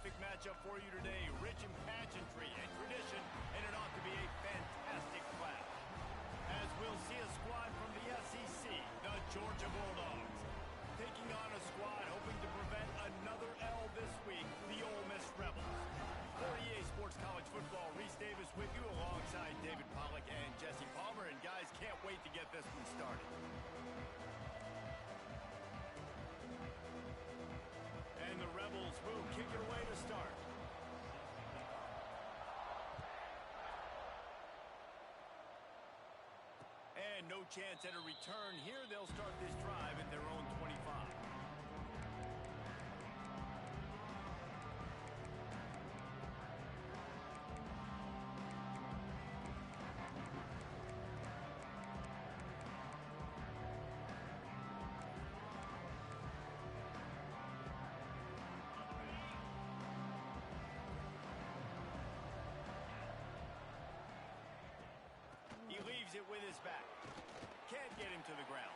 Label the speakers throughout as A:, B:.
A: terrific matchup for you today. Rich in pageantry and tradition, and it ought to be a fantastic clash. As we'll see a squad from the SEC, the Georgia Bulldogs, taking on a squad hoping to prevent another L this week, the Ole Miss Rebels. For EA Sports College Football, Reese Davis with you alongside David Pollack and Jesse Palmer. And guys, can't wait to get this one started. And the Rebels will kick it away to start. And no chance at a return here. They'll start this drive at their own 25. It with his back. Can't get him to the ground.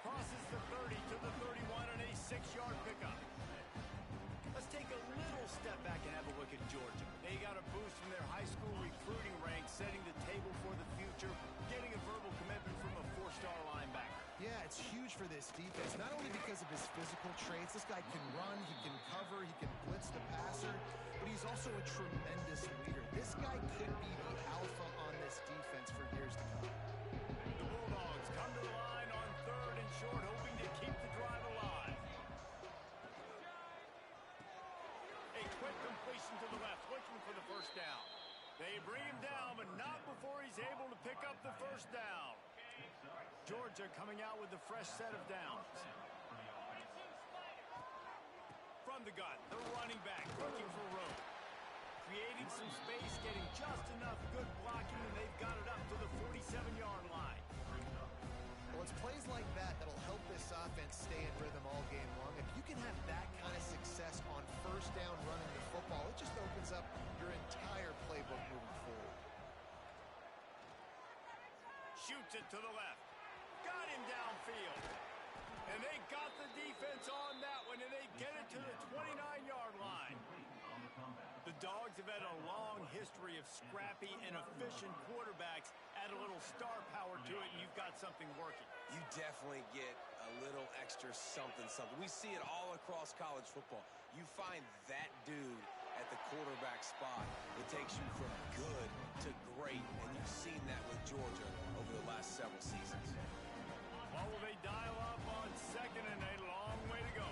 A: Crosses the 30 to the 31 and a 6-yard pickup. Let's take a little step back and have a look at Georgia. They got a boost from their high school recruiting ranks, setting the table for the future, getting a verbal commitment from a 4-star linebacker.
B: Yeah, it's huge for this defense, not only because of his physical traits. This guy can run, he can cover, he can blitz the passer, but he's also a tremendous leader. This guy could be the alpha on this defense for years to come.
A: The Bulldogs come to the line on 3rd and short, hoping to keep the drive alive. A quick completion to the left, looking for the first down. They bring him down, but not before he's able to pick up the first down. Georgia coming out with a fresh set of downs. From the gun, the running back looking for room. Creating some space, getting just enough good blocking, and they've got it up to the 47-yard line.
B: Well, it's plays like that that'll help this offense stay in rhythm all game long. If you can have that kind of success on first down running the football, it just opens up your entire playbook moving forward.
A: Shoots it to the left. Got him downfield. And they got the defense on that one, and they get it to the 29-yard line. The Dogs have had a long history of scrappy and efficient quarterbacks. Add a little star power to it, and you've got something working.
C: You definitely get a little extra something. We see it all across college football. You find that dude at the quarterback spot, it takes you from good to great, and you've seen that with Georgia over the last several seasons.
A: Well, will they dial up on 2nd and a long way to go?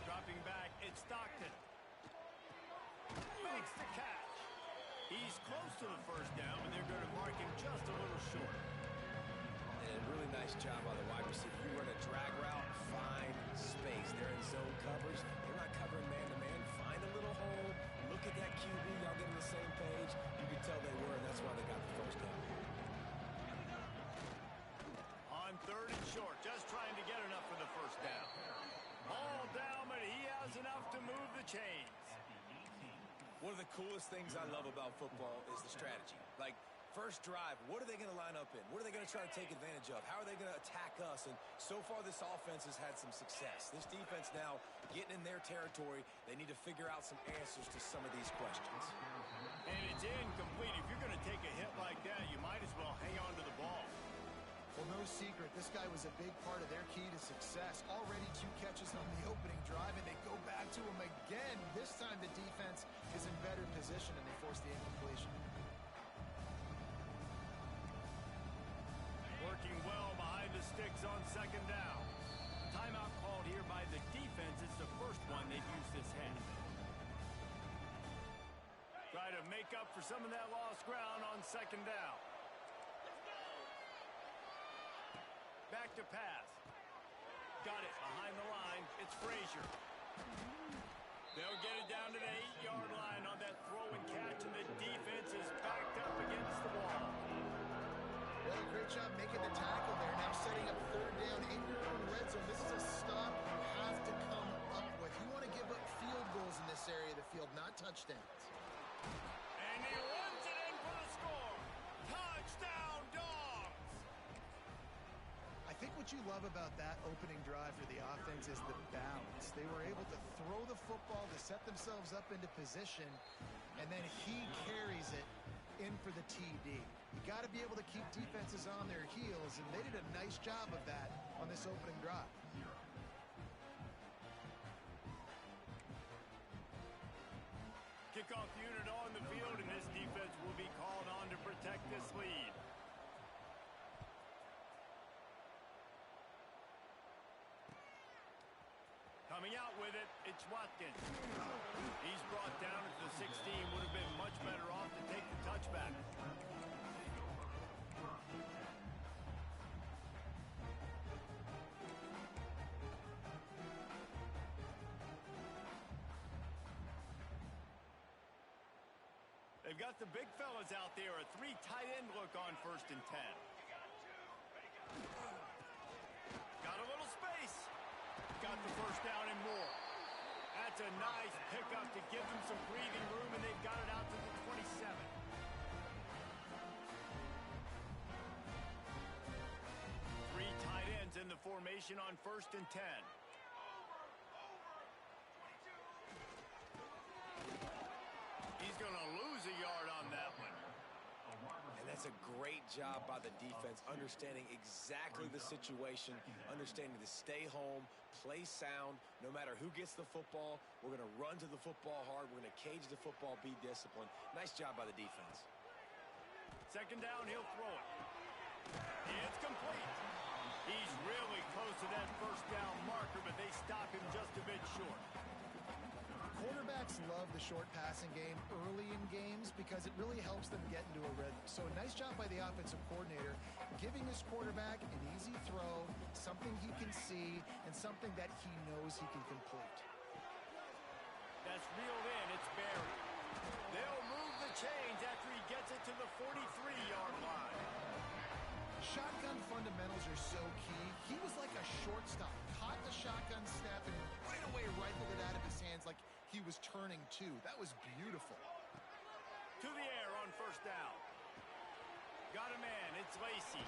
A: Dropping back, it's Stockton. Makes the catch. He's close to the first down, but they're going to mark him just a little short.
C: And a really nice job by the wide receiver. You run a drag route, find space. They're in zone coverage. They're not covering man-to-man. Find a little hole. Look at that QB. Y'all get on the same page. You can tell they were, and that's why they got the first down.
A: On 3rd and short, just trying to get enough for the first down. Ball down, but he has enough to move the chains.
C: One of the coolest things I love about football is the strategy. Like, first drive, what are they going to line up in? What are they going to try to take advantage of? How are they going to attack us? And so far, this offense has had some success. This defense now getting in their territory. They need to figure out some answers to some of these questions.
A: And it's incomplete. If you're going to take a hit like that, you might as well hang on to the ball.
B: Well, no secret, this guy was a big part of their key to success. Already 2 catches on the opening drive, and they go back to him again. This time the defense is in better position, and they force the incompletion.
A: Working well behind the sticks on 2nd down. Timeout called here by the defense. It's the first one they've used this half. Try to make up for some of that lost ground on 2nd down. Back to pass. Got it behind the line. It's Frazier. They'll get it down to the 8-yard line on that throw and catch, and the defense is backed up against the wall.
B: Well, great job making the tackle there. Now setting up 3rd down in your own red zone. This is a stop you have to come up with. You want to give up field goals in this area of the field, not touchdowns.
A: And he runs it in for the score. Touchdown, Dogs!
B: I think what you love about that opening drive for the offense is the balance. They were able to throw the football to set themselves up into position, and then he carries it in for the TD. You got to be able to keep defenses on their heels, and they did a nice job of that on this opening drive.
A: Kickoff unit on the field, and this defense will be called on to protect this lead. Coming out with it, it's Watkins. He's brought down at the 16. Would have been much better off to take the touchback. They've got the big fellas out there. A 3 tight end look on 1st and 10. Got a little space. Got the first down and more. That's a nice pickup to give them some breathing room, and they've got it out to the 27. 3 tight ends in the formation on 1st and 10. He's going to lose a yard on that one.
C: And that's a great job by the defense, understanding exactly the situation, understanding to stay home, play sound. No matter who gets the football, we're going to run to the football hard. We're going to cage the football, be disciplined. Nice job by the defense.
A: 2nd down, he'll throw it. It's complete. He's really close to that 1st down marker, but they stop him just a bit short.
B: Quarterbacks love the short passing game early in games because it really helps them get into a rhythm. So nice job by the offensive coordinator, giving his quarterback an easy throw, something he can see, and something that he knows he can complete.
A: That's reeled in. It's Barry. They'll move the chains after he gets it to the 43-yard line.
B: Shotgun fundamentals are so key. He was like a shortstop, caught the shotgun snap and right away rifled it out of his hands like he was turning two. That was beautiful.
A: To the air on 1st down. Got a man. It's Lacey.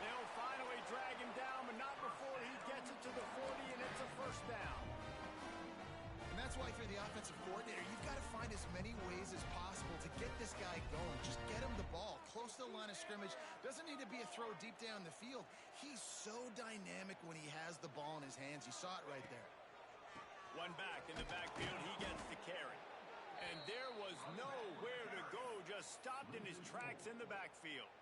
A: They'll finally drag him down, but not before he gets it to the 40, and it's a 1st down.
B: And that's why, if you're the offensive coordinator, you've got to find as many ways as possible to get this guy going. Just get him the ball close to the line of scrimmage. Doesn't need to be a throw deep down the field. He's so dynamic when he has the ball in his hands. You saw it right there.
A: One back in the backfield. He gets the carry. And there was nowhere to go. Just stopped in his tracks in the backfield.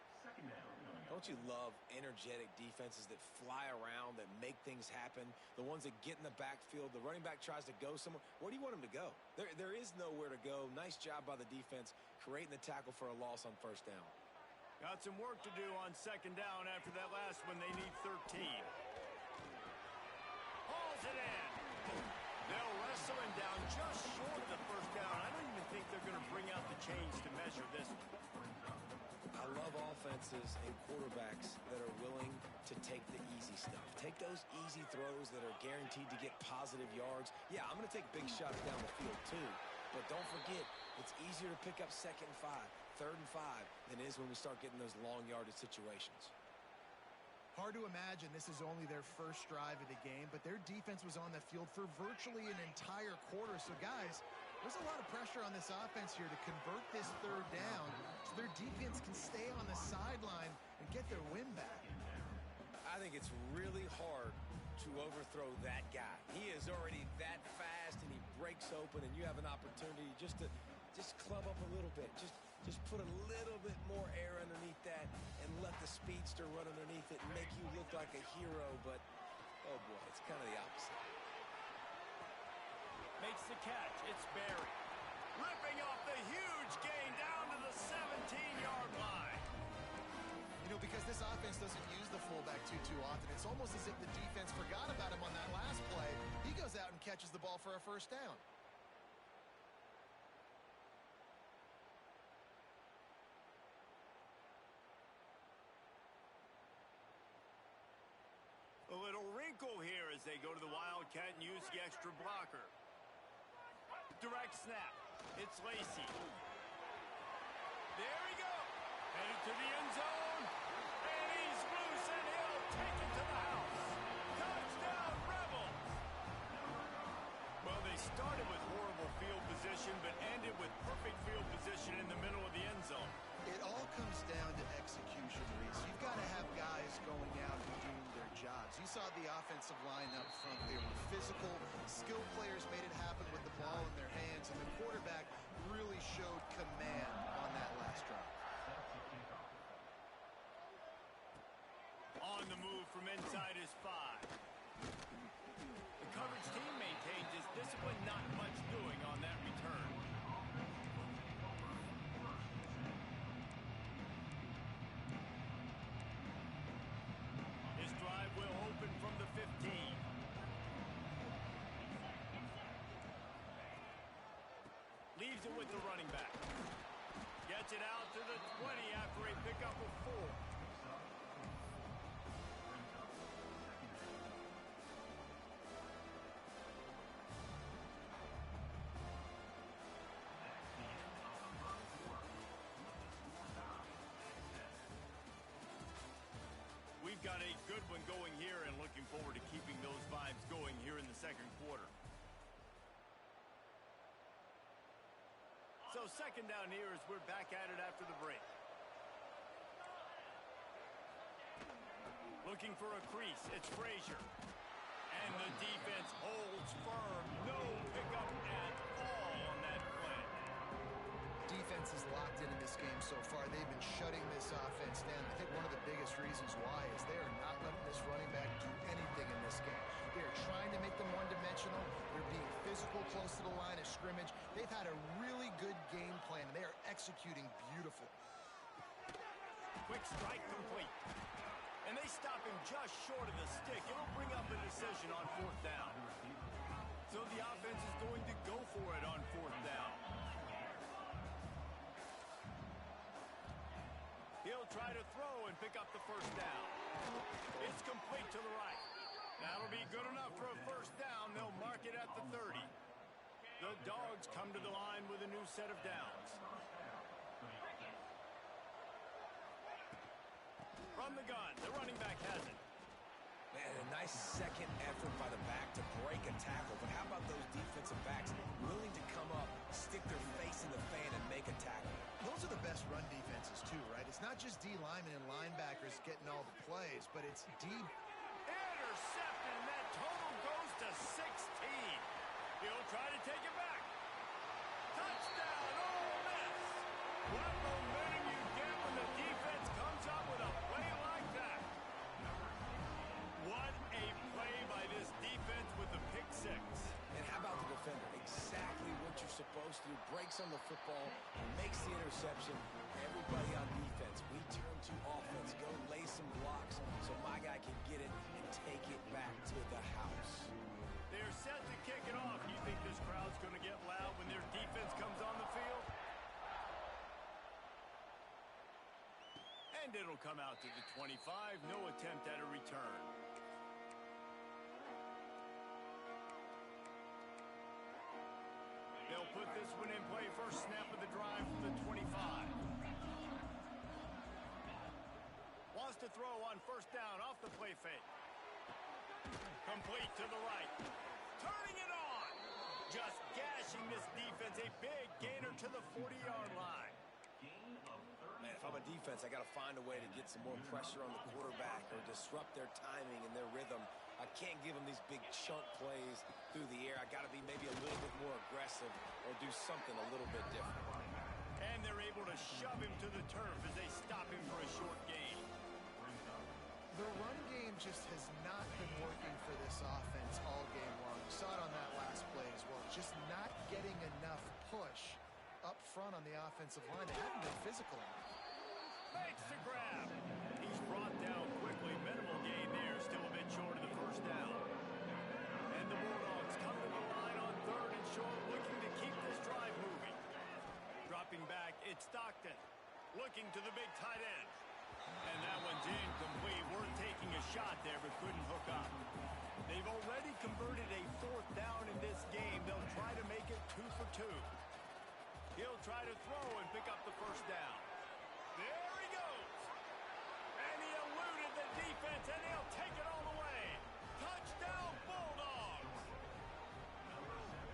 C: Don't you love energetic defenses that fly around, that make things happen? The ones that get in the backfield, the running back tries to go somewhere. Where do you want him to go? There is nowhere to go. Nice job by the defense, creating the tackle for a loss on 1st down.
A: Got some work to do on 2nd down after that last one. They need 13. Hauls it in. They'll wrestle him down just short of the 1st down. I don't even think they're going to bring out the chains to measure this one.
C: I love offenses and quarterbacks that are willing to take the easy stuff. Take those easy throws that are guaranteed to get positive yards. Yeah, I'm going to take big shots down the field too. But don't forget, it's easier to pick up 2nd and 5, 3rd and 5 than it is when we start getting those long yardage situations.
B: Hard to imagine this is only their first drive of the game, but their defense was on the field for virtually an entire quarter. So, guys, there's a lot of pressure on this offense here to convert this 3rd down so their defense can stay on the sideline and get their win back.
C: I think it's really hard to overthrow that guy. He is already that fast, and he breaks open, and you have an opportunity just to club up a little bit. Just put a little bit more air underneath that and let the speedster run underneath it and make you look like a hero. But, oh, boy, it's kind of the opposite.
A: Makes the catch. It's Barry. Ripping off the huge gain down to the 17-yard line.
B: You know, because this offense doesn't use the fullback too often, it's almost as if the defense forgot about him on that last play. He goes out and catches the ball for a 1st down.
A: A little wrinkle here as they go to the Wildcat and use the extra blocker. Direct snap. It's Lacey. There we go. Headed to the end zone. And he's loose, and he'll take it to the house. Touchdown, Rebels. Well, they started with horrible field position in the middle of the end zone.
B: It all comes down to execution, Reese. You've got to have guys going out and doing their jobs. You saw the offensive line up front. They were physical. Skilled players made it happen with the ball in their hands, and the quarterback really showed command on that last drive.
A: On the move from inside his 5. The coverage team maintains his discipline, not much doing on that return. His drive will open from the 15. Leaves it with the running back. Gets it out to the 20 after a pickup of 4. We've got a good one going here and looking forward to keeping those vibes going here in the second quarter. So second down here as we're back at it after the break. Looking for a crease. It's Frazier. And the defense holds firm. No pickup at all on that play.
B: Defense is locked in this game so far. They've been shutting this offense down. I think one of the biggest reasons why is they are not letting this running back do anything in this game. They are trying to make them one-dimensional. They're being physical close to the line of scrimmage. They've had a really good game plan, and they are executing beautifully.
A: Quick strike complete. And they stop him just short of the stick. It'll bring up a decision on 4th down. So the offense is going to go for it on 4th down. He'll try to throw and pick up the 1st down. It's complete to the right. That'll be good enough for a 1st down. They'll mark it at the 30. The Dogs come to the line with a new set of downs. From the gun, the running back has it.
C: Man, a nice second effort by the back to break a tackle. But how about those defensive backs willing to come up, stick their face in the fan, and make a tackle?
B: Those are the best run defenses, too, right? It's not just D linemen and linebackers getting all the plays, but it's D.
A: Intercepted, and that total goes to 16. He'll try to take it back. Touchdown, Ole Miss. What momentum you get when the defense comes up with a play like that. What a play by this defense with the pick 6.
C: And how about the defender? Exactly what you're supposed to do. Breaks on the football and makes the interception. Everybody on defense, we turn to offense. Go lay some blocks so my guy can get it and take it back to the house.
A: They're set to kick it off. You think this crowd's going to get loud when their defense comes on the field? And it'll come out to the 25. No attempt at a return. They'll put this one in play. First snap of the drive from the 25. Wants to throw on 1st down off the play fake. Complete to the right. Turning it on. Just gashing this defense. A big gainer to the 40-yard line.
C: Man, if I'm a defense, I got to find a way to get some more pressure on the quarterback or disrupt their timing and their rhythm. I can't give them these big chunk plays through the air. I got to be maybe a little bit more aggressive or do something a little bit different.
A: And they're able to shove him to the turf as they stop him for a short gain.
B: The run game just has not been working for this offense all game long. You saw it on that last play as well. Just not getting enough push up front on the offensive line. They haven't been physical enough.
A: Makes the grab. He's brought down quickly. Minimal gain there. Still a bit short of the 1st down. And the Bulldogs come to the line on 3rd and short, looking to keep this drive moving. Dropping back, it's Stockton. Looking to the big tight end. And that one's incomplete. We're taking a shot there, but couldn't hook up. They've already converted a 4th down in this game. They'll try to make it 2 for 2. He'll try to throw and pick up the 1st down. There he goes. And he eluded the defense, and he'll take it all the way. Touchdown, Bulldogs.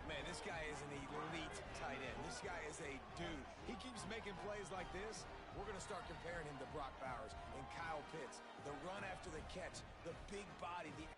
C: Man, this guy is an elite tight end. This guy is a dude. He keeps making plays like this. We're going to start comparing him to Brock Bowers and Kyle Pitts. The run after the catch, the big body, the...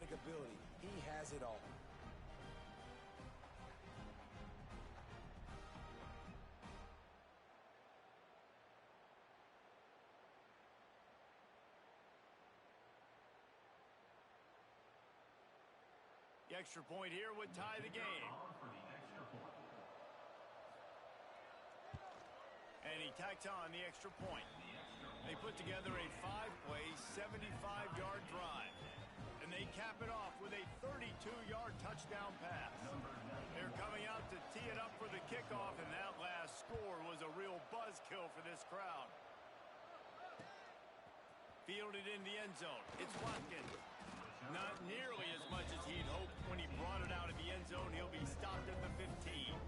C: ability. He has it all.
A: The extra point here would tie the game. And he tacked on the extra point. They put together a 5-play, 75-yard drive. And they cap it off with a 32-yard touchdown pass. They're coming out to tee it up for the kickoff, and that last score was a real buzzkill for this crowd. Fielded in the end zone. It's Watkins. Not nearly as much as he'd hoped when he brought it out of the end zone. He'll be stopped at the 15.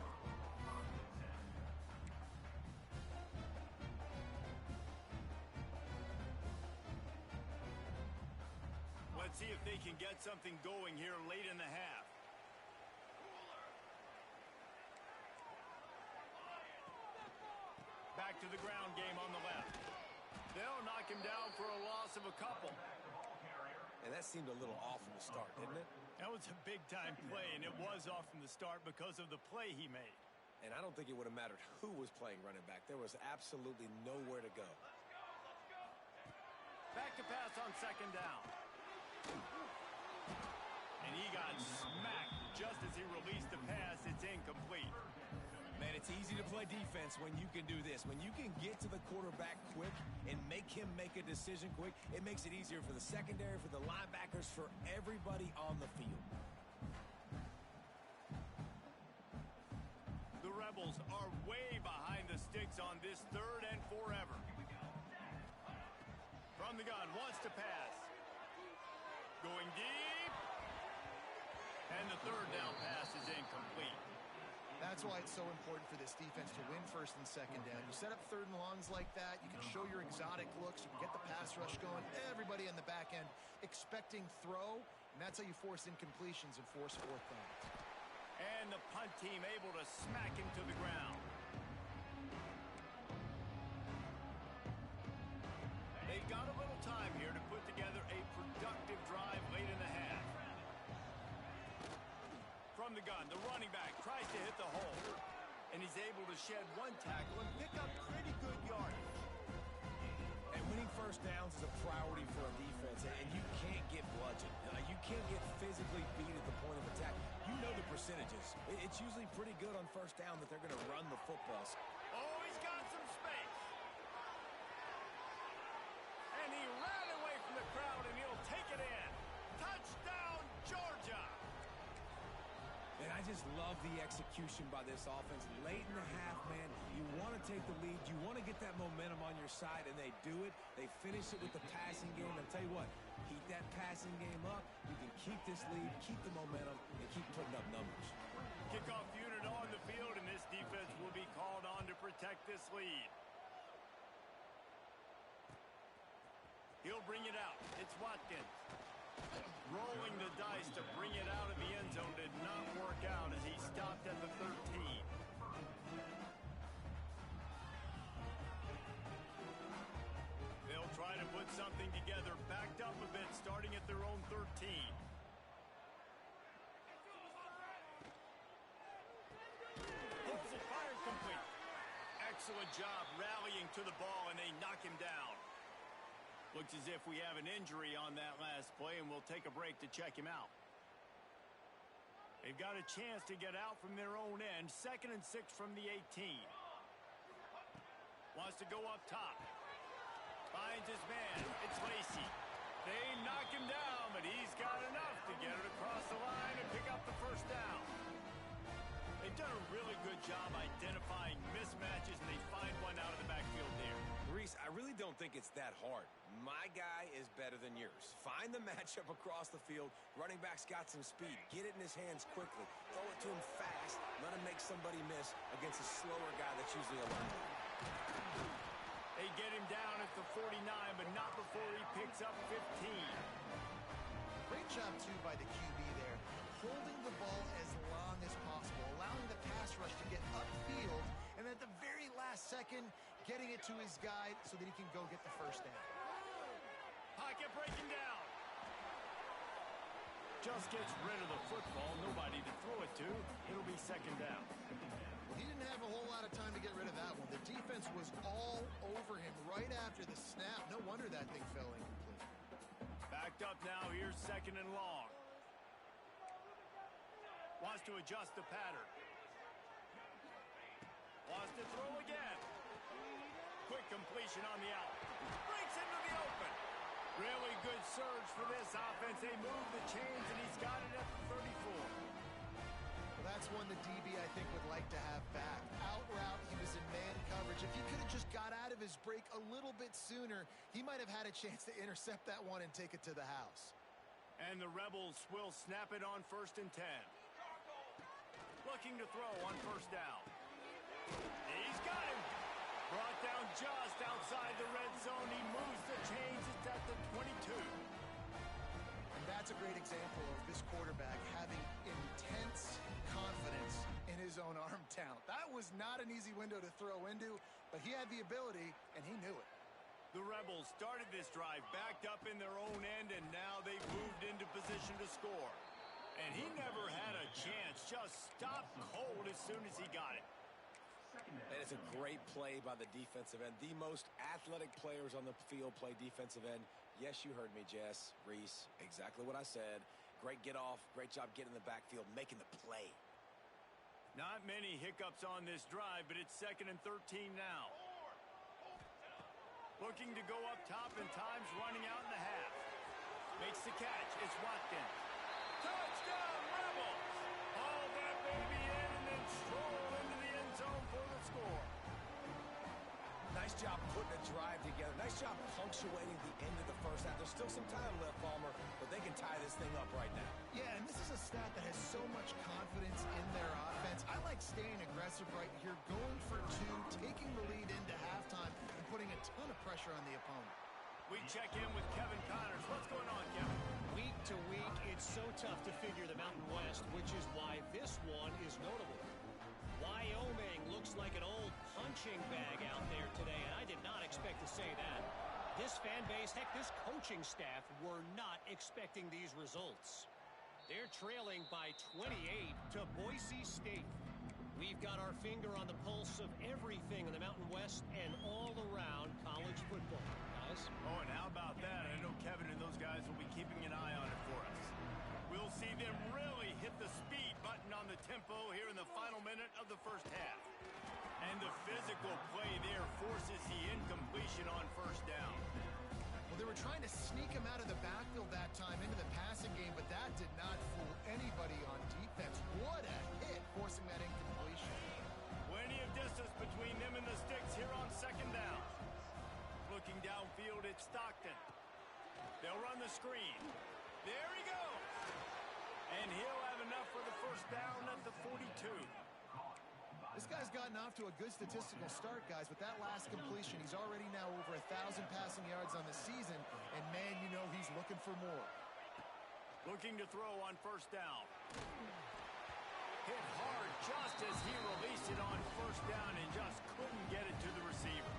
A: Let's see if they can get something going here late in the half. Back to the ground game on the left. They'll knock him down for a loss of a couple.
C: And that seemed a little off from the start, didn't it?
A: That was a big-time play, and it was off from the start because of the play he made.
C: And I don't think it would have mattered who was playing running back. There was absolutely nowhere to go.
A: Back to pass on second down. And he got smacked just as he released the pass. It's incomplete.
C: Man, it's easy to play defense when you can do this. When you can get to the quarterback quick and make him make a decision quick, it makes it easier for the secondary, for the linebackers, for everybody on the field.
A: The Rebels are way behind the sticks on this third and forever. From the gun, wants to pass. Going deep. And the third down pass is incomplete.
B: That's why it's so important for this defense to win first and second down. You set up third and longs like that, you can show your exotic looks, you can get the pass rush going, everybody on the back end expecting throw, and that's how you force incompletions and force fourth downs.
A: And the punt team able to smack him to the ground. They've got a little time here to put together a productive drive late in the half. From the gun, the running back tries to hit the hole. And he's able to shed one tackle and pick up pretty good yardage.
C: And winning first downs is a priority for a defense, and you can't get bludgeoned. You can't get physically beat at the point of attack. You know the percentages. It's usually pretty good on first down that they're going to run the footballs.
A: Oh, he's got some space. And he ran away from the crowd, and he'll take it in. Touchdown, Georgia.
C: And I just love the execution by this offense. Late in the half, man, you want to take the lead. You want to get that momentum on your side, and they do it. They finish it with the passing game. And I'll tell you what, keep that passing game up. You can keep this lead, keep the momentum, and keep putting up numbers.
A: Kickoff unit on the field, and this defense will be called on to protect this lead. He'll bring it out. It's Watkins. Rolling the dice to bring it out of the end zone did not work out as he stopped at the 13. They'll try to put something together, backed up a bit, starting at their own 13. Pulls it, fired complete. Excellent job rallying to the ball, and they knock him down. Looks as if we have an injury on that last play, and we'll take a break to check him out. They've got a chance to get out from their own end. 2nd and 6 from the 18. Wants to go up top. Finds his man. It's Lacey. They knock him down, but he's got enough to get it across the line and pick up the first down. They've done a really good job identifying mismatches, and they find one out of the backfield there.
C: Reese, I really don't think it's that hard. My guy is better than yours. Find the matchup across the field. Running back's got some speed. Get it in his hands quickly. Throw it to him fast. Let him make somebody miss against a slower guy that's usually a lineman.
A: They get him down at the 49, but not before he picks up 15.
B: Great job, too, by the QB there. Holding the ball as long as possible, allowing the pass rush to get upfield, and at the very last second, getting it to his guy so that he can go get the first down.
A: Pocket breaking down. Just gets rid of the football. Nobody to throw it to. It'll be second down.
B: He didn't have a whole lot of time to get rid of that one. The defense was all over him right after the snap. No wonder that thing fell incomplete.
A: Backed up now. Here's second and long. Wants to adjust the pattern. Wants to throw again. Quick completion on the out. Breaks into the open. Really good surge for this offense. They move the chains, and he's got it at the 34.
B: That's one the DB, I think, would like to have back. Out route, he was in man coverage. If he could have just got out of his break a little bit sooner, he might have had a chance to intercept that one and take it to the house.
A: And the Rebels will snap it on 1st and 10. Looking to throw on first down. He's got him. Brought down just outside the red zone. He moves the chains. It's at the 22.
B: And that's a great example of this quarterback having intense confidence in his own arm talent. That was not an easy window to throw into, but he had the ability, and he knew it.
A: The Rebels started this drive backed up in their own end, and now they've moved into position to score. And he never had a chance. Just stopped cold as soon as he got it.
C: And it's a great play by the defensive end. The most athletic players on the field play defensive end. Yes, you heard me, Jess, Reese. Exactly what I said. Great get off. Great job getting in the backfield, making the play.
A: Not many hiccups on this drive, but it's 2nd and 13 now. Looking to go up top, and time's running out in the half. Makes the catch. It's Watkins. Touchdown, Rebels! Haul that baby in and then stroll into the end zone for the score.
C: Nice job putting a drive together. Nice job punctuating the end of the first half. There's still some time left, Palmer, but they can tie this thing up right now.
B: Yeah, and this is a stat that has so much confidence in their offense. I like staying aggressive right here, going for two, taking the lead into halftime, and putting a ton of pressure on the opponent.
A: We check in with Kevin Connors. What's going on, Kevin?
D: Week to week, it's so tough to figure the Mountain West, which is why this one is notable. Wyoming looks like an old punching bag out there today, and I did not expect to say that. This fan base, heck, this coaching staff were not expecting these results. They're trailing by 28 to Boise State. We've got our finger on the pulse of everything in the Mountain West and all around college football. Guys?
A: Oh, and how about that? I know Kevin and those guys will be keeping an eye on it for us. We'll see them really hit the speed button on the tempo here in the final minute of the first half. And the physical play there forces the incompletion on first down.
B: Well, they were trying to sneak him out of the backfield that time into the passing game, but that did not fool anybody on defense. What a hit, forcing that incompletion.
A: Plenty of distance between them and the sticks here on second down. Looking downfield, it's Stockton. They'll run the screen. There he goes. And he'll have enough for the first down at the 42.
B: This guy's gotten off to a good statistical start, guys, but that last completion, he's already now over 1,000 passing yards on the season, and man, you know he's looking for more.
A: Looking to throw on first down. Hit hard just as he released it on first down and just couldn't get it to the receiver.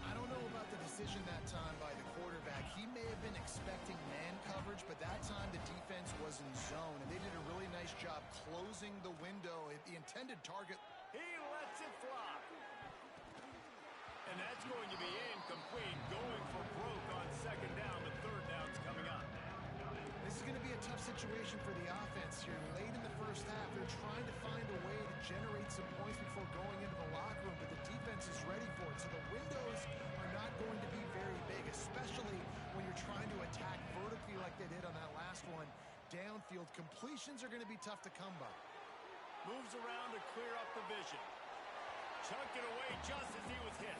B: I don't know about the decision that time by the quarterback. He may have been expecting man coverage, but that time the defense was in zone, and they did a really nice job closing the window at the intended target.
A: He lets it fly. And that's going to be incomplete, going for broke on second down, but third down's coming up.
B: This is going to be a tough situation for the offense here. Late in the first half, they're trying to find a way to generate some points before going into the locker room, but the defense is ready for it. So the windows are not going to be very big, especially when you're trying to attack vertically like they did on that last one. Downfield completions are going to be tough to come by.
A: Moves around to clear up the vision. Chunked it away just as he was hit.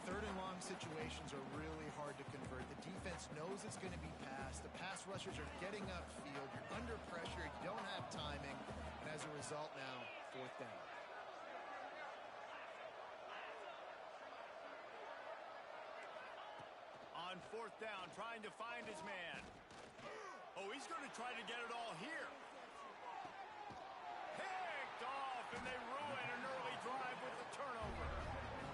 B: Third and long situations are really hard to convert. The defense knows it's going to be passed. The pass rushers are getting upfield. You're under pressure. You don't have timing. And as a result now, fourth down.
A: On fourth down, trying to find his man. Oh, he's going to try to get it all here. Picked off, and they ruin an early drive with the turnover.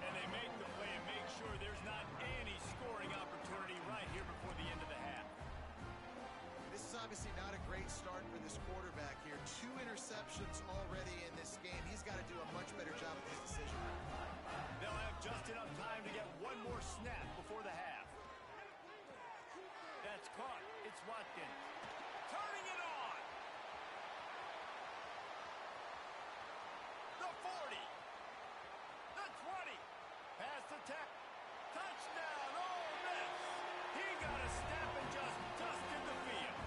A: And they make the play and make sure there's not any scoring opportunity right here before the end of the half.
B: This is obviously not a great start for this quarterback here. 2 interceptions already in this game. He's got to do a much better job with his decision.
A: They'll have just enough time to get one more snap before the half. That's caught. It's Watkins. Turning it on. The 40. The 20. Pass attack. Touchdown. Ole Miss. He got a step and just dusted the field.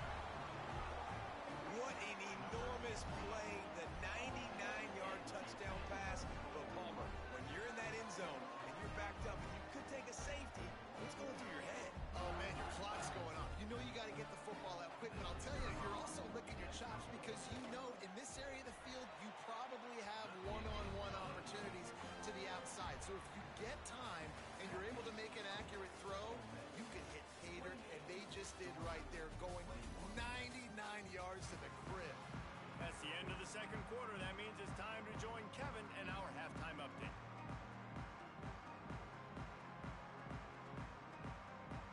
C: What an enormous play. The 99-yard touchdown pass. But Palmer, when you're in that end zone and you're backed up and you could take a safety, what's going through your head?
B: Oh, man, your clock's going off. You know you got to get the football out quick, but I'll tell you, you're also licking your chops because you know in this area of the field, you probably have one-on-one opportunities to the outside. So if you get time and you're able to make an accurate throw, you can hit pay dirt, and they just did right there, going 99 yards to the crib.
A: That's the end of the second quarter. That means it's time to join Kevin and our halftime update.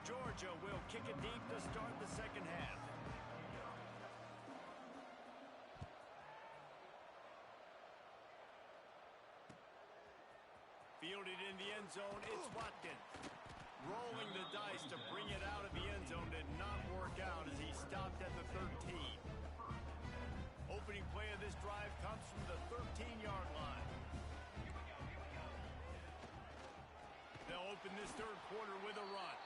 A: Georgia will kick it deep to start the second half. Fielded in the end zone, it's Watkins. Rolling the dice to bring it out of the end zone did not work out as he stopped at the 13. Opening play of this drive comes from the 13-yard line. They'll open this third quarter with a run.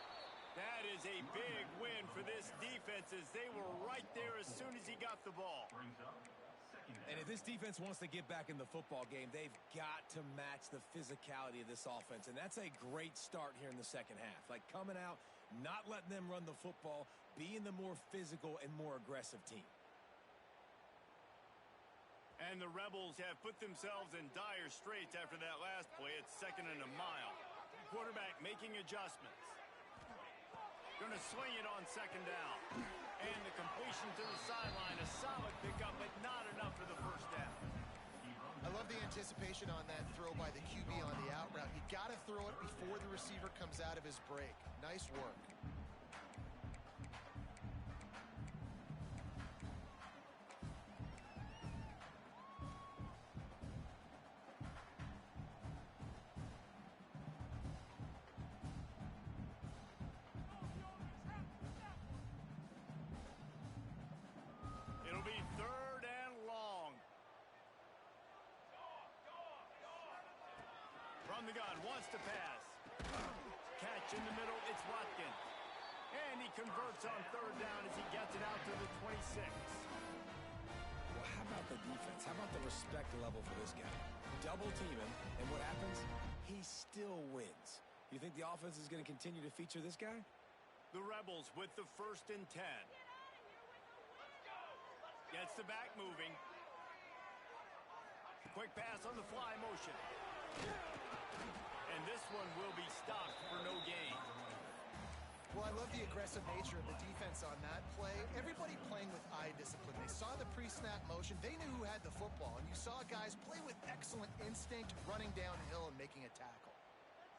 A: That is a big win for this defense as they were right there as soon as he got the ball.
C: And if this defense wants to get back in the football game, they've got to match the physicality of this offense. And that's a great start here in the second half. Like coming out, not letting them run the football, being the more physical and more aggressive team.
A: And the Rebels have put themselves in dire straits after that last play. It's second and a mile. Quarterback making adjustments. Going to swing it on second down. And the completion to the sideline. A solid pickup, but not enough for the first down.
B: I love the anticipation on that throw by the QB on the out route. You got to throw it before the receiver comes out of his break. Nice work.
A: It'll be third and long. From the gun, wants to pass. Catch in the middle, it's Watkins. And he converts on third down as he gets it out to the 26.
C: Well, how about the defense? How about the respect level for this guy? Double team him, and what happens? He still wins. You think the offense is going to continue to feature this guy?
A: The Rebels with the 1st and 10. Gets the back moving. Quick pass on the fly motion. And this one will be stopped for no gain.
B: Well, I love the aggressive nature of the defense on that play. Everybody playing with eye discipline. They saw the pre-snap motion. They knew who had the football. And you saw guys play with excellent instinct, running downhill and making a tackle.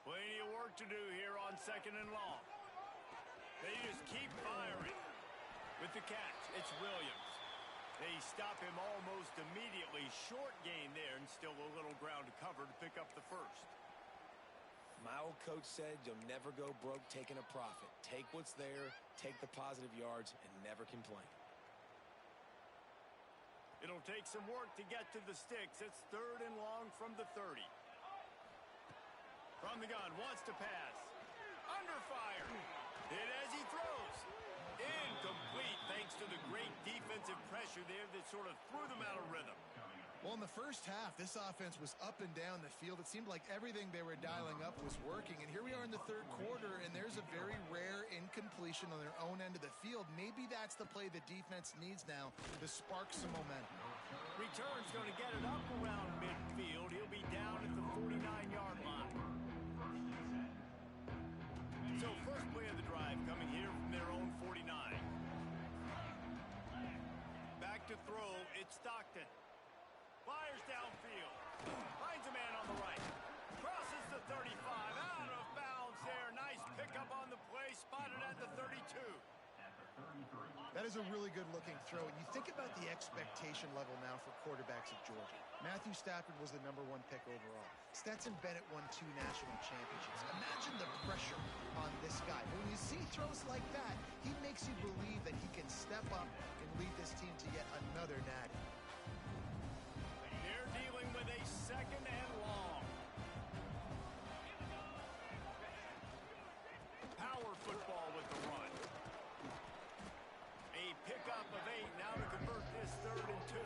A: Plenty of work to do here on second and long. They just keep firing. With the catch, it's Williams. They stop him almost immediately. Short gain there and still a little ground to cover to pick up the first.
C: My old coach said you'll never go broke taking a profit. Take what's there, take the positive yards, and never complain.
A: It'll take some work to get to the sticks. It's third and long from the 30. From the gun, wants to pass. under fire. Hit as he throws. Incomplete thanks to the great defensive pressure there that sort of threw them out of rhythm.
B: Well, in the first half, this offense was up and down the field. It seemed like everything they were dialing up was working. And here we are in the third quarter, and there's a very rare incompletion on their own end of the field. Maybe that's the play the defense needs now to spark some momentum.
A: Return's going to get it up around midfield. He'll be down at the 49-yard line. So first play of the drive coming here from their own 49. Back to throw, it's Stockton. Fires downfield. Finds a man on the right. Crosses the 35. Out of bounds there. Nice pickup on the play. Spotted at the 32.
B: That is a really good-looking throw. And you think about the expectation level now for quarterbacks at Georgia. Matthew Stafford was the #1 pick overall. Stetson Bennett won 2 national championships. Imagine the pressure on this guy. When you see throws like that, he makes you believe that he can step up and lead this team to yet another natty.
A: They're dealing with a second and long. Power football with the run. A pickup of 8 now to convert this 3rd and 2.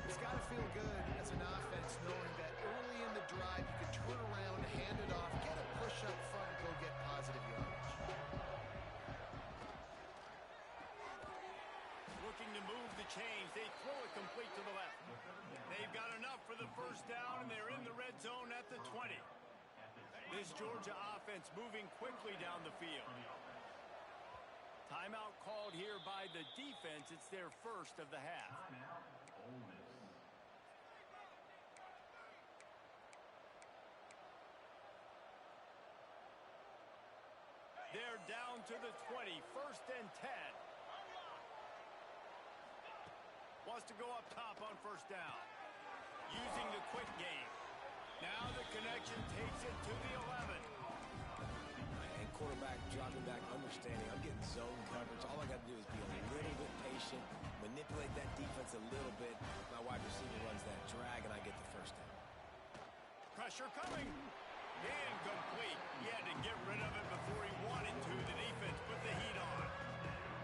B: It's got to feel good as an offense knowing that early in the drive you can turn around, hand it off, get a push up front, and go get positive yardage.
A: Looking to move the chains. They throw it complete to the left. They've got enough for the first down, and they're in the red zone at the 20. This Georgia offense moving quickly down the field. Timeout called here by the defense. It's their first of the half. They're down to the 20. 1st and 10. Wants to go up top on 1st down. Using the quick game. Now the connection takes it to the 11.
C: And quarterback dropping back, understanding I'm getting zone coverage. All I got to do is be a little bit patient, manipulate that defense a little bit. My wide receiver runs that drag, and I get the 1st down.
A: Pressure coming. Incomplete. He had to get rid of it before he wanted to. The defense put the heat on.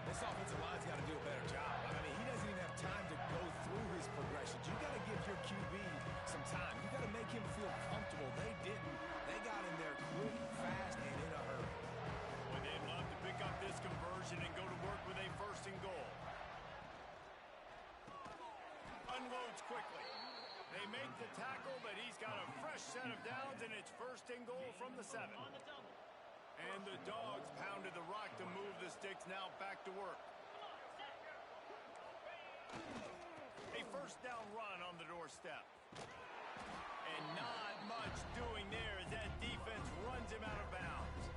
C: This offensive line's got to do a better job. I mean, he doesn't even have time to go through his progressions. You got to give your QB some time. You got to make him feel comfortable. They didn't. They got in there quick, fast, and in a hurry.
A: Well, they'd love to pick up this conversion and go to work with a 1st and goal. Unloads quickly. They make the tackle, but he's got a fresh set of downs, and it's 1st and goal from the 7. And the Dogs pounded the rock to move the sticks. Now back to work. A 1st down run on the doorstep. And not much doing there as that defense runs him out of bounds.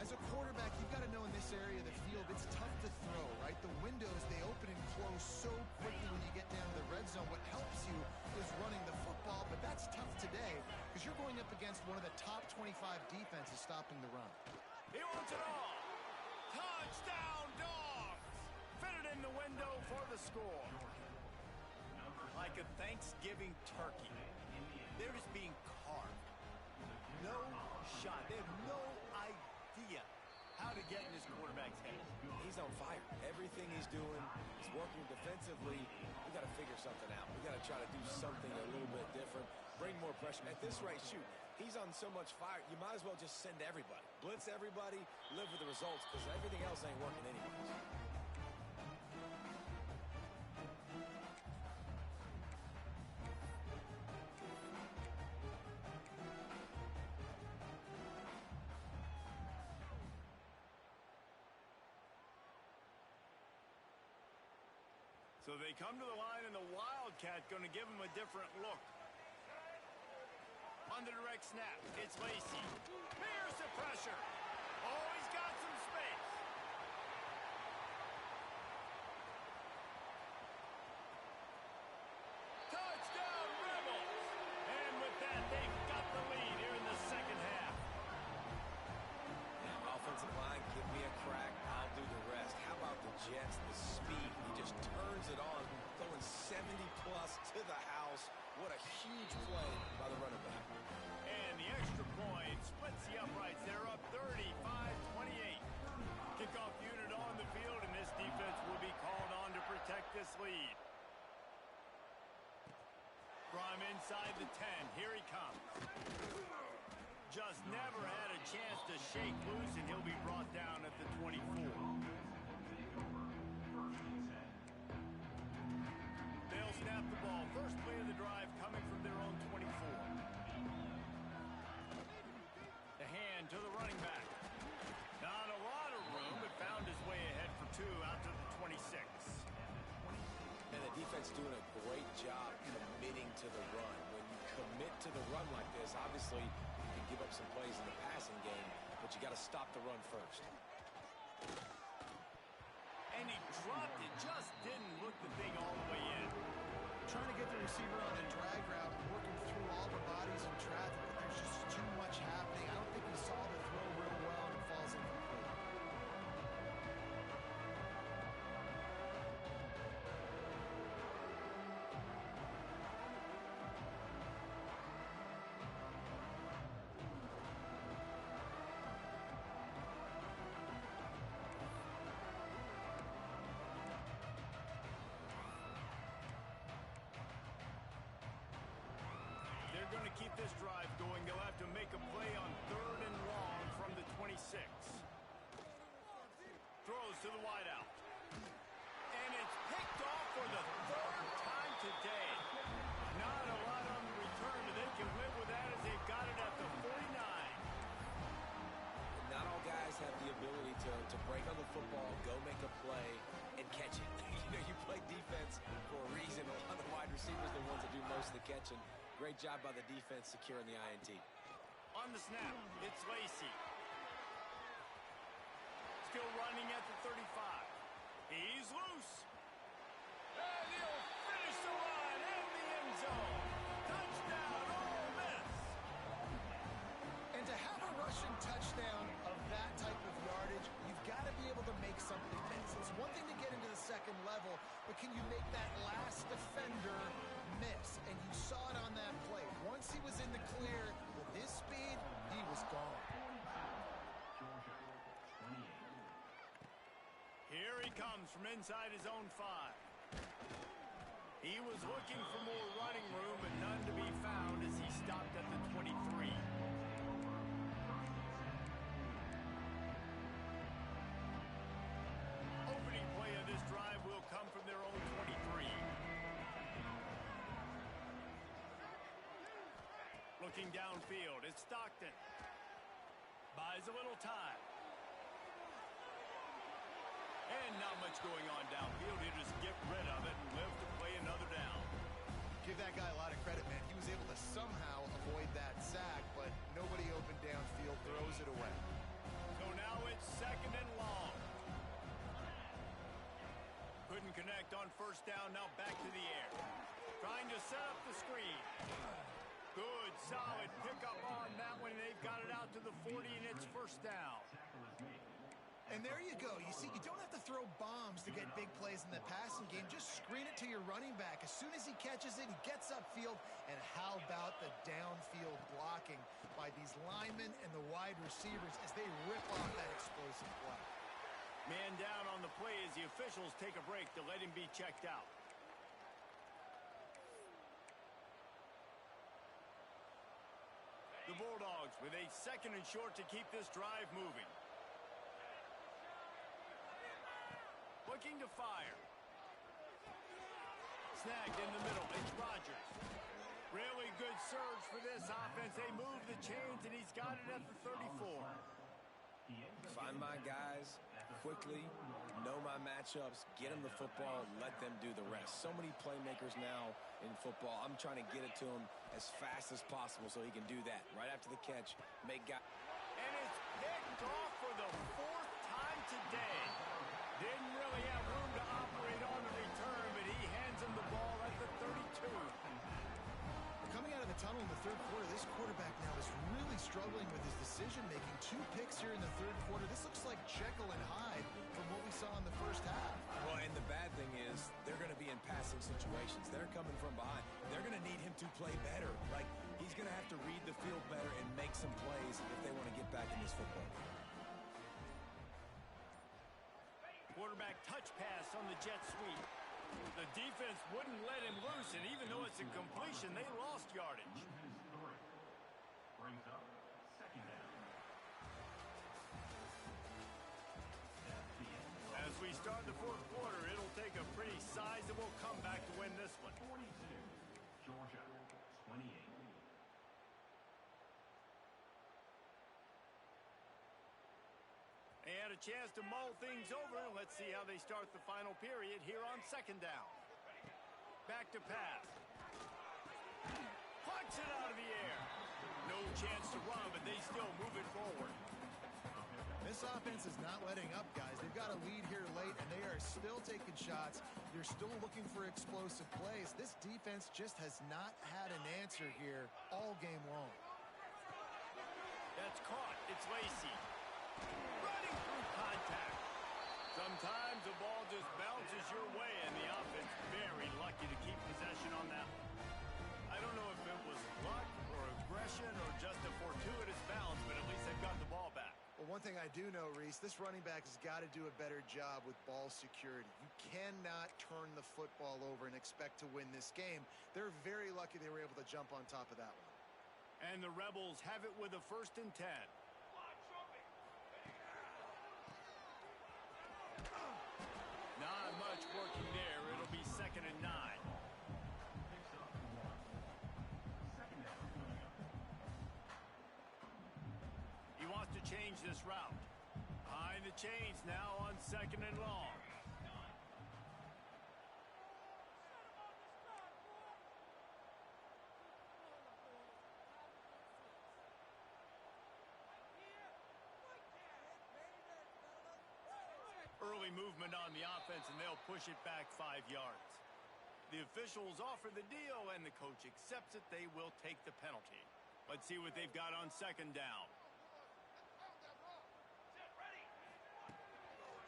B: As a quarterback, you've got to know in this area of the field, it's tough to throw, right? The windows, they open and close so quickly when you get down to the red zone. What helps you is running the football, but that's tough today because you're going up against one of the top 25 defenses stopping the run.
A: He wants it all. Touchdown, Dogs! Fitted in the window for the score. Like a Thanksgiving turkey. They're just being carved. No shot. They have no idea how to get in this quarterback's head.
C: He's on fire. Everything he's doing is working defensively. We got to figure something out. We got to try to do something a little bit different. Bring more pressure. At this rate, shoot, he's on so much fire, you might as well just send everybody. Blitz everybody, live with the results, because everything else ain't working anyways.
A: So they come to the line, and the Wildcat going to give him a different look. On the direct snap, it's Lacey. Here's the pressure. Oh, he's got some space. Touchdown, Rebels! And with that, they've got the lead here in the 2nd half.
C: Now, offensive line, give me a crack. I'll do the rest. How about the Jets, the speed? He just turns it on, throwing 70-plus to the house. What a huge play by the running back.
A: And the extra point splits the uprights. They're up 3rd and 10. Here he comes. Just never had a chance to shake loose, and he'll be brought down at the 24. They'll snap the ball. First play of the drive coming from their own 24. The hand to the running back. Not a lot of room, but found his way ahead for 2 out to the 26.
C: And the defense doing a great job committing to the run. When you commit to the run like this, obviously you can give up some plays in the passing game, but you got to stop the run first.
A: And he dropped it. Just didn't look the thing all the way in.
B: Trying to get the receiver on a drag route, working through all the bodies in traffic, but there's just too much happening. I don't think he saw the throw real well, and it falls incomplete.
A: They're going to keep this drive going. They'll have to make a play on 3rd and long from the 26. Throws to the wideout. And it's picked off for the 3rd time today. Not a lot on the return, but they can live with that as they've got it at the 49.
C: Not all guys have the ability to break on the football, go make a play, and catch it. You play defense for a reason. A lot of the wide receivers are the ones that do most of the catching. Great job by the defense securing the INT.
A: On the snap, it's Lacy. Still running at the 35. He's loose. And he'll finish the run in the end zone. Touchdown, Ole Miss.
B: And to have a rushing touchdown of that type of yardage, you've got to be able to make something miss. It's one thing to get into the second level, but can you make that last defender miss? And you saw it on that play. Once he was in the clear, with his speed, he was gone.
A: Here he comes from inside his own 5. He was looking for more running room, but none to be found as he stopped at the 23. Opening play of this drive will come from their own 23. Looking downfield, it's Stockton. Buys a little time. And not much going on downfield. He'll just get rid of it and live to play another down.
B: Give that guy a lot of credit, man. He was able to somehow avoid that sack, but nobody open downfield, throws it away.
A: So now it's 2nd and long. Couldn't connect on 1st down, now back to the air. Trying to set up the screen. Good, solid pickup on that one. They've got it out to the 40, and it's 1st down.
B: And there you go. You see, you don't have to throw bombs to get big plays in the passing game. Just screen it to your running back. As soon as he catches it, he gets upfield. And how about the downfield blocking by these linemen and the wide receivers as they rip off that explosive play.
A: Man down on the play as the officials take a break to let him be checked out. The Bulldogs with a 2nd and short to keep this drive moving. Looking to fire. Snagged in the middle. It's Rodgers. Really good surge for this offense. They move the chains, and he's got it at the 34.
C: Find my guys quickly, know my matchups, get them the football, let them do the rest. So many playmakers now in football. I'm trying to get it to him as fast as possible so he can do that. Right after the catch, make guys.
A: And it's picked off for the 4th time today. Didn't really have room to operate on the return, but he hands him the ball at the 32.
B: Coming out of the tunnel in the 3rd quarter, this quarterback now is really struggling with his decision-making. 2 picks here in the 3rd quarter. This looks like Jekyll and Hyde from what we saw in the 1st half.
C: Well, and the bad thing is they're going to be in passing situations. They're coming from behind. They're going to need him to play better. Like, he's going to have to read the field better and make some plays if they want to get back in this football game.
A: Quarterback touch pass on the jet sweep. The defense wouldn't let him loose, and even though it's a completion, they lost yardage.
E: Brings up second down.
A: As we start the fourth quarter, it'll take a pretty sizable comeback to win this one.
E: 42, Georgia, 28.
A: They had a chance to mull things over. Let's see how they start the final period here on second down. Back to pass. Punts it out of the air. No chance to run, but they still move it forward.
B: This offense is not letting up, guys. They've got a lead here late, and they are still taking shots. They're still looking for explosive plays. This defense just has not had an answer here all game long.
A: That's caught. It's Lacey. Running through contact. Sometimes the ball just bounces your way, and the offense very lucky to keep possession on that one. I don't know if it was luck or aggression or just a fortuitous bounce, but at least they've got the ball back.
B: Well, one thing I do know, Reese, this running back has got to do a better job with ball security. You cannot turn the football over and expect to win this game. They're very lucky they were able to jump on top of that one.
A: And the Rebels have it with a 1st and 10. Not much working there. It'll be 2nd and 9. He wants to change this route. Behind the chains now on 2nd and long. Early movement on the offense, and they'll push it back 5 yards. The officials offer the deal, and the coach accepts it. They will take the penalty. Let's see what they've got on 2nd down.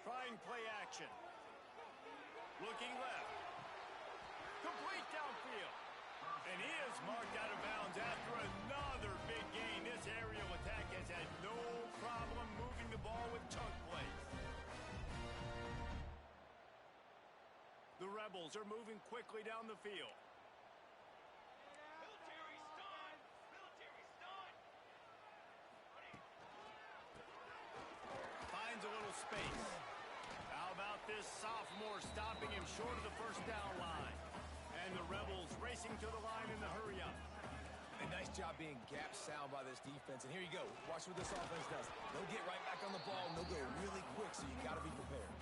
A: Trying play action. Looking left. Complete downfield. And he is marked out of bounds after another big gain. This aerial attack has had no problem moving the ball with chunk plays. The Rebels are moving quickly down the field. Finds a little space. How about this sophomore stopping him short of the 1st down line? And the Rebels racing to the line in the hurry-up.
C: A nice job being gap sound by this defense. And here you go. Watch what this offense does. They'll get right back on the ball, and they'll go really quick, so you got to be prepared.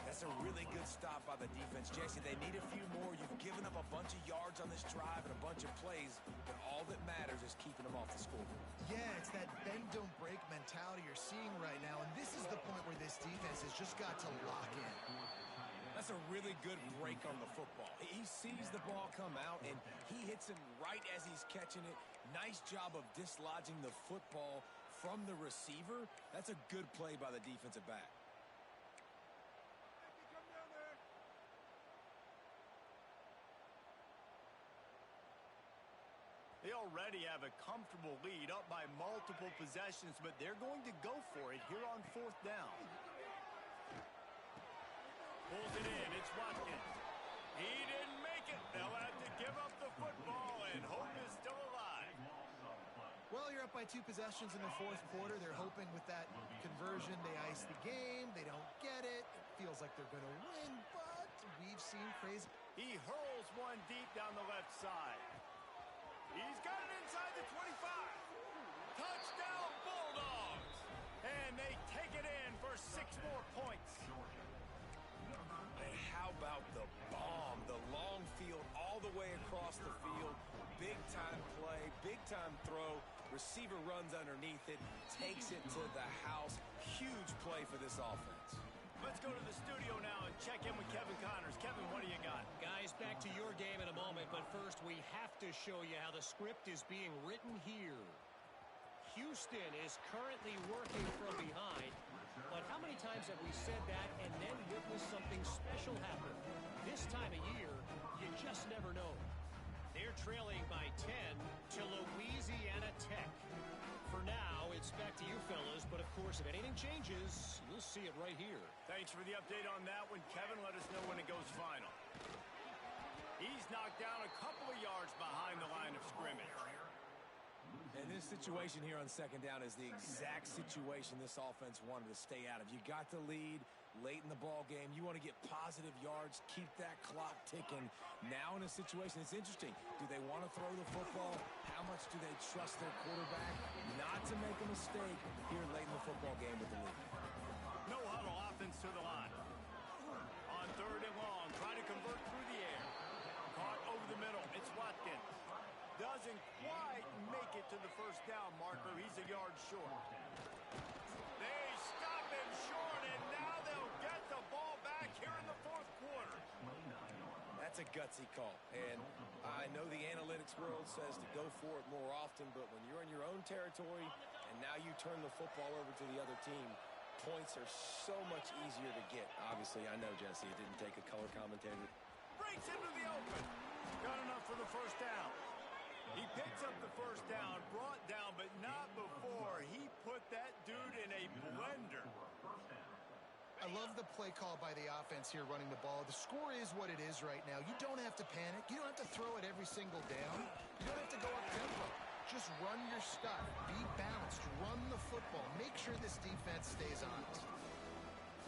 C: That's a really good stop by the defense. Jesse, they need a few more. You've given up a bunch of yards on this drive and a bunch of plays, but all that matters is keeping them off the scoreboard.
B: Yeah, it's that bend, don't break mentality you're seeing right now, and this is the point where this defense has just got to lock in.
C: That's a really good break on the football. He sees the ball come out, and he hits him right as he's catching it. Nice job of dislodging the football from the receiver. That's a good play by the defensive back.
A: They already have a comfortable lead up by multiple possessions, but they're going to go for it here on 4th down. Pulls it in. It's Watkins. He didn't make it. They'll have to give up the football, and hope is still alive.
B: Well, you're up by 2 possessions in the 4th quarter. They're hoping with that conversion they ice the game. They don't get it. It feels like they're going to win, but we've seen crazy.
A: He hurls one deep down the left side. He's got it inside the 25. Touchdown, Bulldogs. And they take it in for 6 more points.
C: And how about the bomb? The long field all the way across the field. Big-time play, big-time throw. Receiver runs underneath it, takes it to the house. Huge play for this offense.
A: Let's go to the studio now and check in with Kevin Connors. Kevin, what do you got?
D: Guys, back to your game in a moment, but first we have to show you how the script is being written here. Houston is currently working from behind, but how many times have we said that and then witnessed something special happen? This time of year, you just never know. They're trailing by 10 to Louisiana Tech. For now, it's back to you fellas, but of course, if anything changes, you'll see it right here.
A: Thanks for the update on that one, Kevin. Let us know when it goes final. He's knocked down a couple of yards behind the line of scrimmage.
C: And this situation here on second down is the exact situation this offense wanted to stay out of. You got the lead late in the ball game. You want to get positive yards, keep that clock ticking. Now in a situation, it's interesting. Do they want to throw the football? How much do they trust their quarterback not to make a mistake here late in the football game with the lead?
A: No huddle offense to the line. On third and long, trying to convert through the air. Caught over the middle. It's Watkins. Doesn't quite make it to the first down marker. He's a yard short. They stop him short, and now they'll get the ball back here in the fourth quarter.
C: That's a gutsy call. And I know the analytics world says to go for it more often, but when you're in your own territory and now you turn the football over to the other team, points are so much easier to get. Obviously, I know, Jesse, it didn't take a color commentator.
A: Breaks into the open. Got enough for the first down. He picks up the first down, brought down, but not before he put that dude in a blender.
B: I love the play call by the offense here running the ball. The score is what it is right now. You don't have to panic. You don't have to throw it every single down. You don't have to go up tempo. Just run your stuff. Be balanced. Run the football. Make sure this defense stays honest.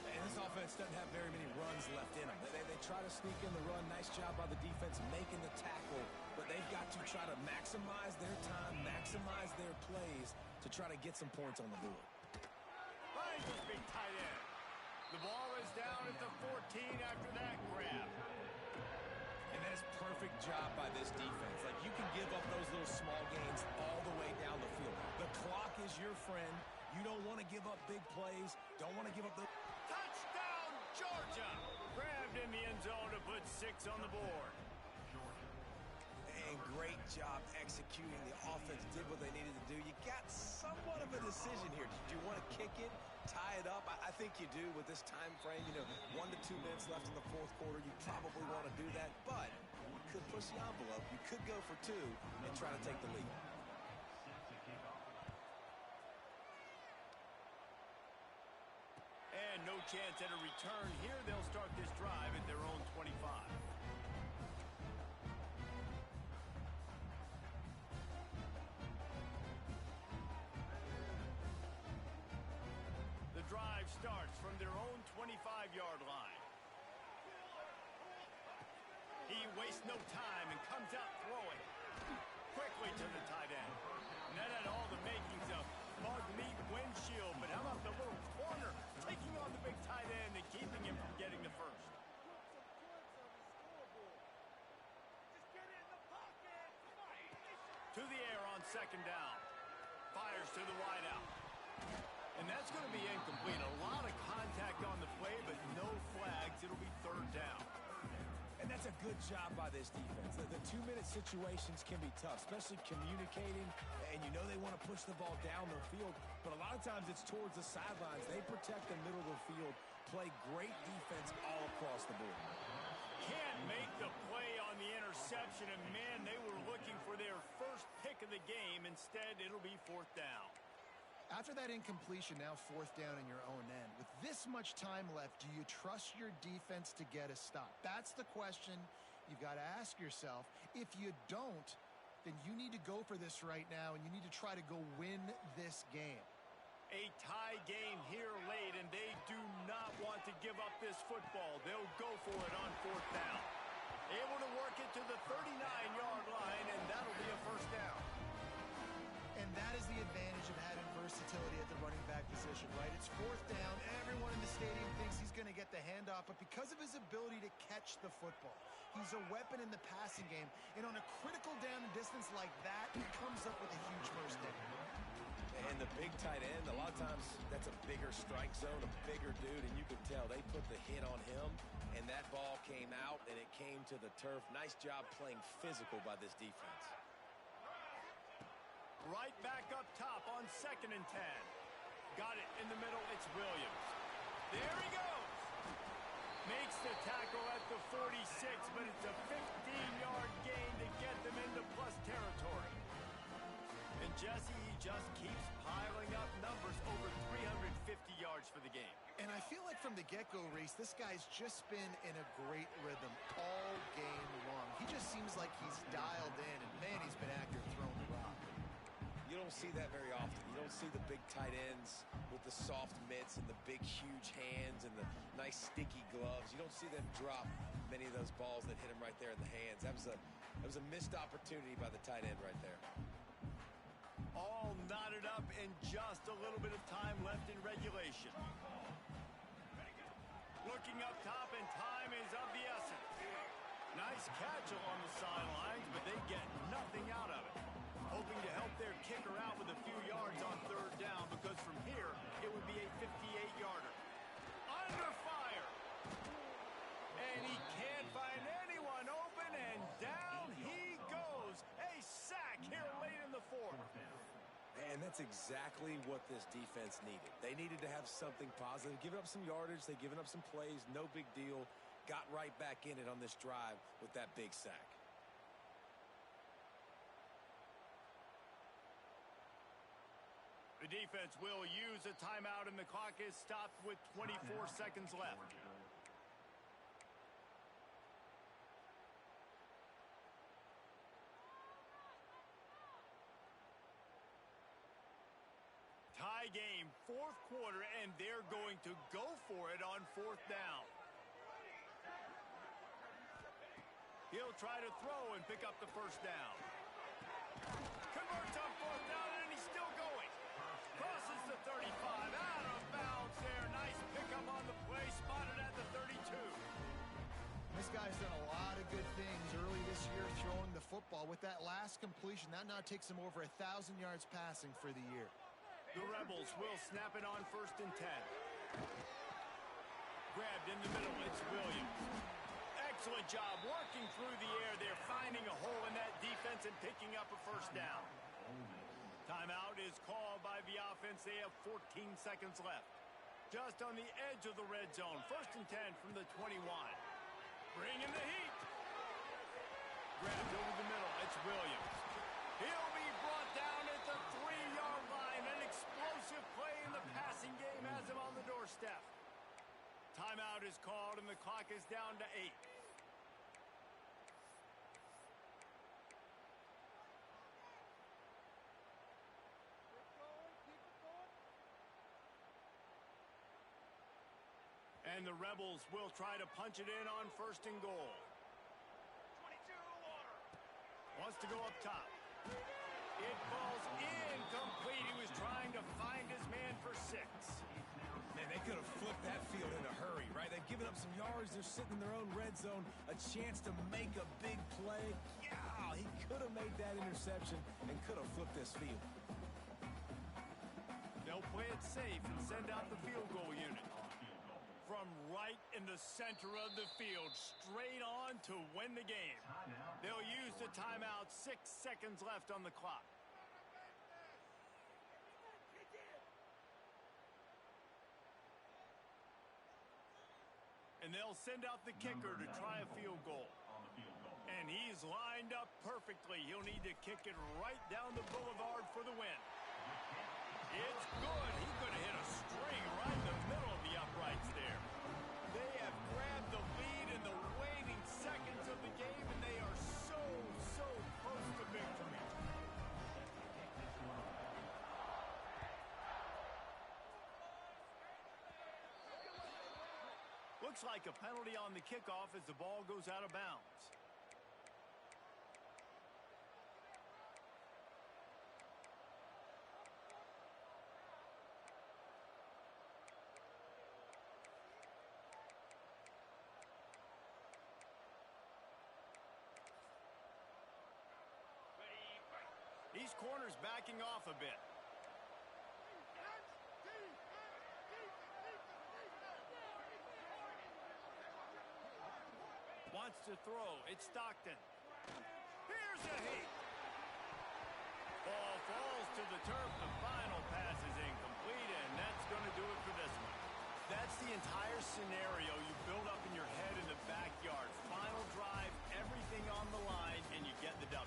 C: And this offense doesn't have very many runs left in them. They try to sneak in the run. Nice job by the defense making the tackle. But they've got to try to maximize their time, maximize their plays to try to get some points on the board.
A: Finds this big tight end. The ball is down at the 14 after that grab.
C: And that is perfect job by this defense. Like, you can give up those little small gains all the way down the field. The clock is your friend. You don't want to give up big plays. Don't want to give up the...
A: Touchdown, Georgia! Grabbed in the end zone to put 6 on the board.
C: And great job executing. The offense did what they needed to do. You got somewhat of a decision here. Do you want to kick it, tie it up? I think you do with this time frame. 1 to 2 minutes left in the fourth quarter. You probably want to do that, but you could push the envelope. You could go for 2 and try to take the lead.
A: And no chance at a return here. They'll start this drive at their own 25. The drive starts from their own 25-yard line. He wastes no time and comes out throwing quickly to the tight end. And that had all the makings of bug meat windshield, but how about the little corner taking on the big tight end and keeping him from getting the first? To the air on second down. Fires to the wideout. And that's going to be incomplete. A lot of contact on the play, but no flags. It'll be third down.
C: And that's a good job by this defense. The 2-minute situations can be tough, especially communicating, and you know they want to push the ball down the field, but a lot of times it's towards the sidelines. They protect the middle of the field, play great defense all across the board.
A: Can't make the play on the interception, and man, they were looking for their first pick of the game. Instead, it'll be fourth down.
B: After that incompletion, now fourth down in your own end. With this much time left, do you trust your defense to get a stop? That's the question you've got to ask yourself. If you don't, then you need to go for this right now, and you need to try to go win this game.
A: A tie game here late, and they do not want to give up this football. They'll go for it on fourth down. Able to work it to the 39-yard line, and that'll be a first down.
B: And that is the advantage of having versatility at the running back position, right? It's fourth down. Everyone in the stadium thinks he's going to get the handoff, but because of his ability to catch the football, he's a weapon in the passing game. And on a critical down and distance like that, he comes up with a huge first down.
C: And the big tight end, a lot of times that's a bigger strike zone, a bigger dude, and you could tell they put the hit on him, and that ball came out, and it came to the turf. Nice job playing physical by this defense.
A: Right back up top on 2nd and 10. Got it in the middle. It's Williams. There he goes. Makes the tackle at the 46, but it's a 15-yard gain to get them into plus territory. And Jesse, he just keeps piling up numbers, over 350 yards for the game.
B: And I feel like from the get-go, Reese, this guy's just been in a great rhythm all game long. He just seems like he's dialed in, and man, he's been accurate throwing the rock.
C: You don't see that very often. You don't see the big tight ends with the soft mitts and the big, huge hands and the nice, sticky gloves. You don't see them drop many of those balls that hit him right there in the hands. That was a missed opportunity by the tight end right there.
A: All knotted up in just a little bit of time left in regulation. Looking up top, and time is of the essence. Nice catch along the sidelines, but they get nothing out of it. Hoping to help their kicker out with a few yards on third down, because from here, it would be a 58-yarder. Under fire! And he can't find anyone open, and down he goes. A sack here late in the fourth.
C: And that's exactly what this defense needed. They needed to have something positive. Giving up some yardage, they've given up some plays, no big deal. Got right back in it on this drive with that big sack.
A: The defense will use a timeout, and the clock is stopped with 24 seconds left. Tie game, fourth quarter, and they're going to go for it on fourth down. He'll try to throw and pick up the first down. Converts on fourth down, and he's still going. Crosses the 35, out of bounds there. Nice pickup on the play, spotted at the 32.
B: This guy's done a lot of good things early this year throwing the football. With that last completion, that now takes him over 1,000 yards passing for the year.
A: The Rebels will snap it on 1st and 10. Grabbed in the middle, it's Williams. Excellent job working through the air there, finding a hole in that defense and picking up a first down. Timeout is called by the offense. They have 14 seconds left. Just on the edge of the red zone. 1st and 10 from the 21. Bringing the heat. Grabbed over the middle, it's Williams. He'll be brought down at the 3-yard line. An explosive play in the passing game has him on the doorstep. Timeout is called, and the clock is down to 8. And the Rebels will try to punch it in on 1st and goal. 22 water. Wants to go up top. It falls incomplete. He was trying to find his man for 6.
C: Man, they could have flipped that field in a hurry, right? They've given up some yards. They're sitting in their own red zone. A chance to make a big play. Yeah, he could have made that interception and could have flipped this field.
A: They'll play it safe and send out the field goal unit. From right in the center of the field, straight on to win the game. They'll use the timeout, 6 seconds left on the clock. And they'll send out the kicker to try a field goal. And he's lined up perfectly. He'll need to kick it right down the boulevard for the win. It's good. He could have hit a string right in the middle of the uprights there. They have grabbed the lead in the waning seconds of the game, and they are so close to victory. Looks like a penalty on the kickoff as the ball goes out of bounds. These corners backing off a bit. Wants to throw. It's Stockton. Here's a heat. Ball falls to the turf. The final pass is incomplete, and that's going to do it for this one. That's the entire scenario you build up in your head in the backyard. Final drive, everything on the line, and you get the W.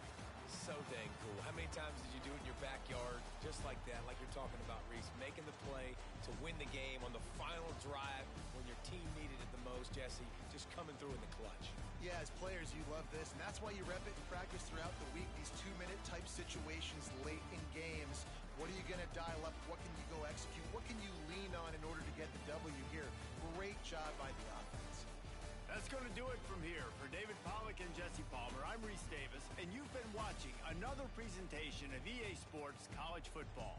C: So dang cool. How many times did you do it in your backyard just like that, like you're talking about, Reese, making the play to win the game on the final drive when your team needed it the most, Jesse, just coming through in the clutch.
B: Yeah, as players, you love this, and that's why you rep it in practice throughout the week, these 2-minute type situations late in games. What are you going to dial up? What can you go execute? What can you lean on in order to get the W here? Great job by the offense.
A: That's going to do it from here. For David Pollack and Jesse Palmer, I'm Reese Davis, and you've been watching another presentation of EA Sports College Football.